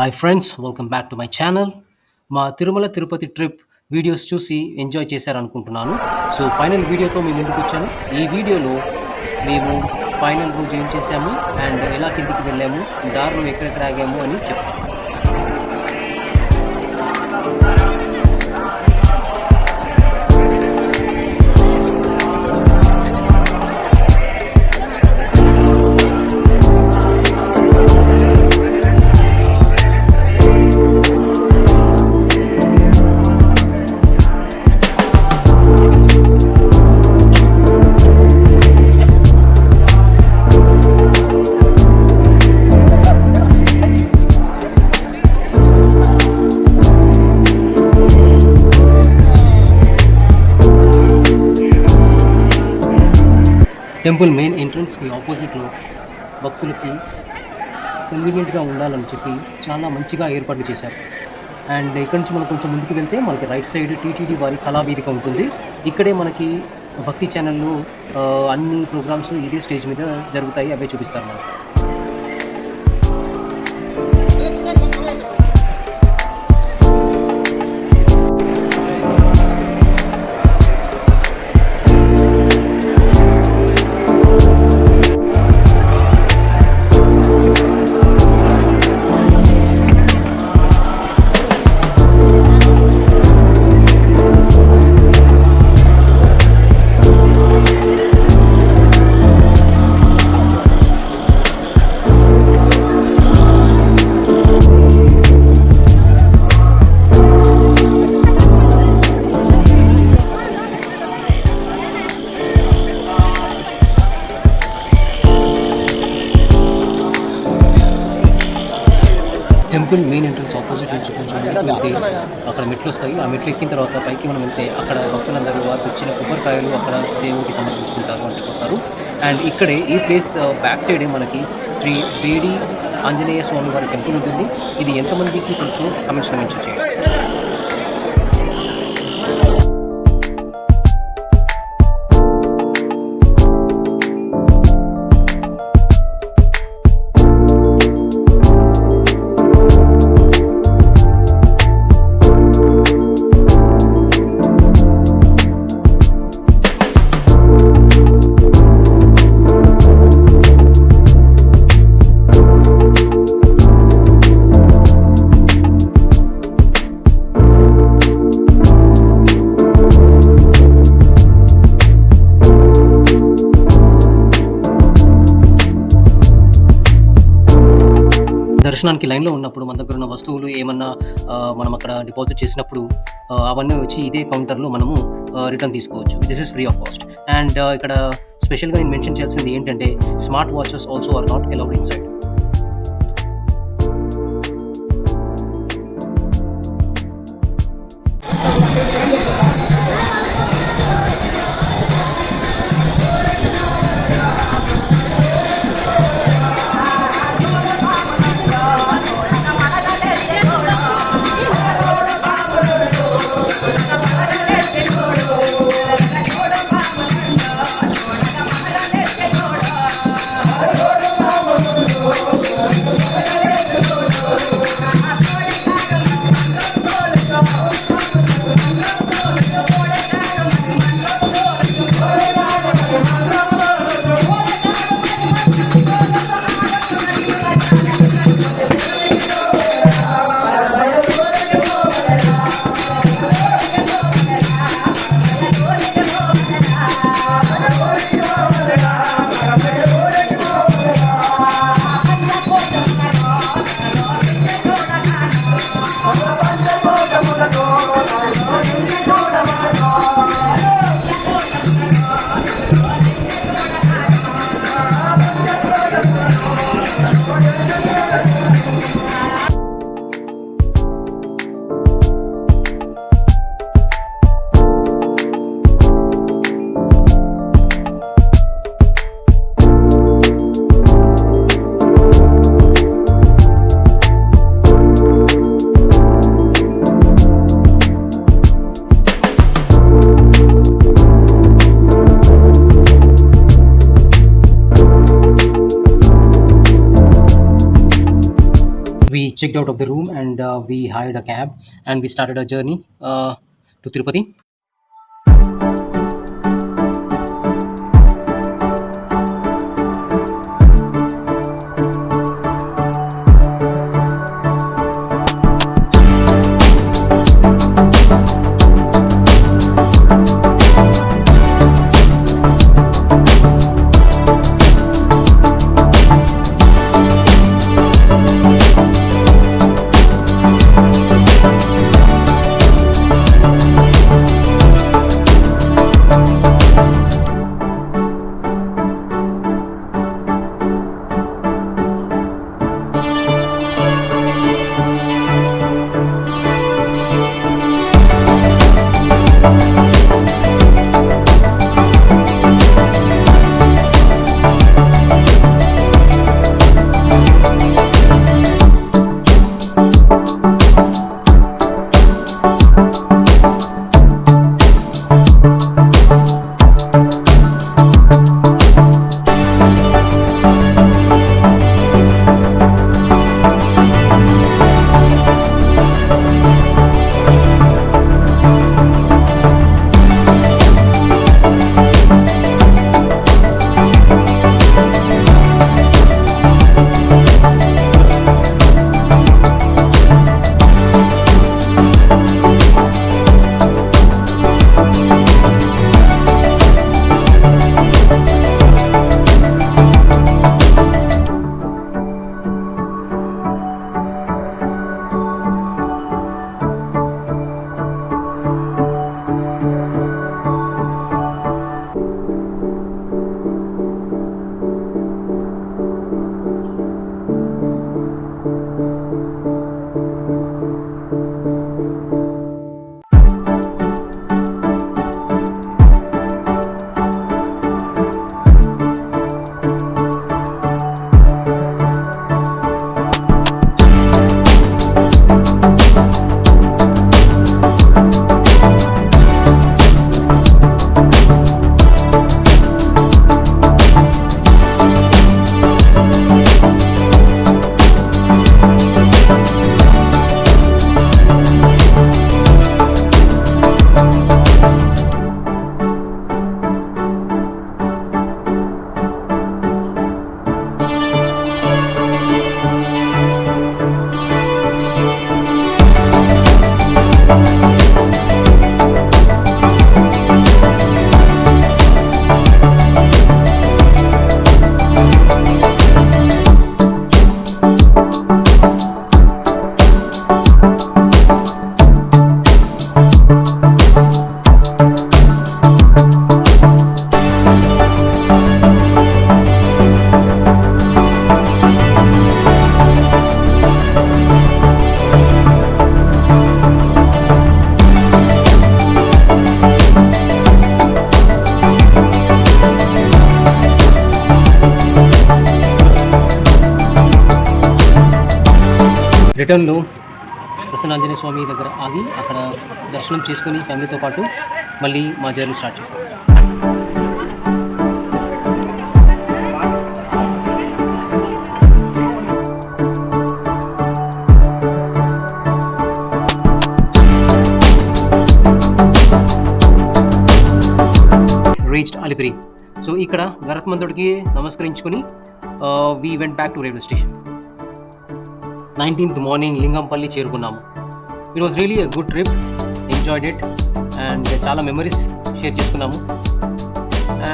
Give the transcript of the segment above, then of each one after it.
Hi friends, welcome back to my channel. మా Tirumala Tirupati trip videos చూసి enjoy చేశారనుకుంటున్నాను. So final వీడియోతో మీ ముందుకొచ్చాను. ఈ వీడియోలో మేము ఫైనల్ రోజు ఏం చేశాము అండ్ ఎలా కిందికి వెళ్ళాము, దారిలో ఎక్కడెక్కడ ఆగాము అని చెప్తాను. టెంపుల్ మెయిన్ ఎంట్రన్స్‌కి ఆపోజిట్‌లో భక్తులకి కన్వీనియంట్‌గా ఉండాలని చెప్పి చాలా మంచిగా ఏర్పాట్లు చేశారు. అండ్ ఇక్కడి నుంచి మనం కొంచెం ముందుకు వెళ్తే మనకి రైట్ సైడ్ టీటీడీ వారి కళావేదిక ఉంటుంది. ఇక్కడే మనకి భక్తి ఛానల్‌లో అన్ని ప్రోగ్రామ్స్ ఇదే స్టేజ్ మీద జరుగుతాయి. అవే చూపిస్తారు మనకి. టెంపుల్ మెయిన్ ఎంట్రన్స్ ఆపోజిట్ నుంచి కొంచెం ముందుకు వెళ్తే అక్కడ మెట్లు వస్తాయి. ఆ మెట్లు ఎక్కిన తర్వాత పైకి మనం వెళ్తే అక్కడ భక్తులందరూ వారికి తెచ్చిన కొబ్బరికాయలు అక్కడ దేవుడికి సమర్పించుకుంటారు అంటే కొడతారు. అండ్ ఇక్కడే ఈ ప్లేస్ బ్యాక్ సైడే మనకి శ్రీ వేడి ఆంజనేయ స్వామి వారి టెంపుల్ ఉంటుంది. ఇది ఎంతమందికి తెలుసు కమెంట్స్లో మెన్షన్ చేయండి. దర్శనానికి లైన్‌లో ఉన్నప్పుడు మన దగ్గర ఉన్న వస్తువులు ఏమన్నా మనం అక్కడ డిపాజిట్ చేసినప్పుడు అవన్నీ వచ్చి ఇదే కౌంటర్‌లో మనము రిటర్న్ తీసుకోవచ్చు. This is free of cost. And ఇక్కడ స్పెషల్‌గా నేను మెన్షన్ చేయాల్సింది ఏంటంటే smart watches also are not allowed inside. checked out of the room, and we hired a cab, and we started our journey to Tirupati. రిటర్న్‌లో ప్రసన్నాంజనేయ స్వామి దగ్గర ఆగి, అక్కడ దర్శనం చేసుకొని ఫ్యామిలీతో పాటు మళ్ళీ మా జర్నీ స్టార్ట్ చేసాం. రీచ్డ్ అలిపిరి. సో ఇక్కడ గరుత్మంతుడికి నమస్కరించుకొని we went back to railway station. 19th morning Lingampalli చేరుకున్నాము. It was really a good trip, enjoyed it, and చాలా మెమరీస్ షేర్ చేసుకున్నాము.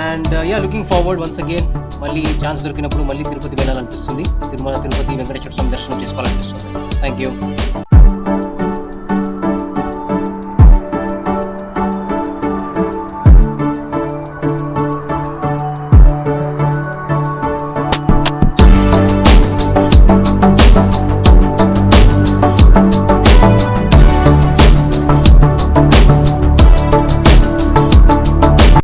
And looking forward once again, మళ్ళీ ఛాన్స్ దొరికినప్పుడు మళ్ళీ తిరుపతి వెళ్ళాలనిపిస్తుంది. తిరుమల తిరుపతి వెంకటేశ్వర స్వామి దర్శనం చేసుకోవాలనిపిస్తుంది. Thank you.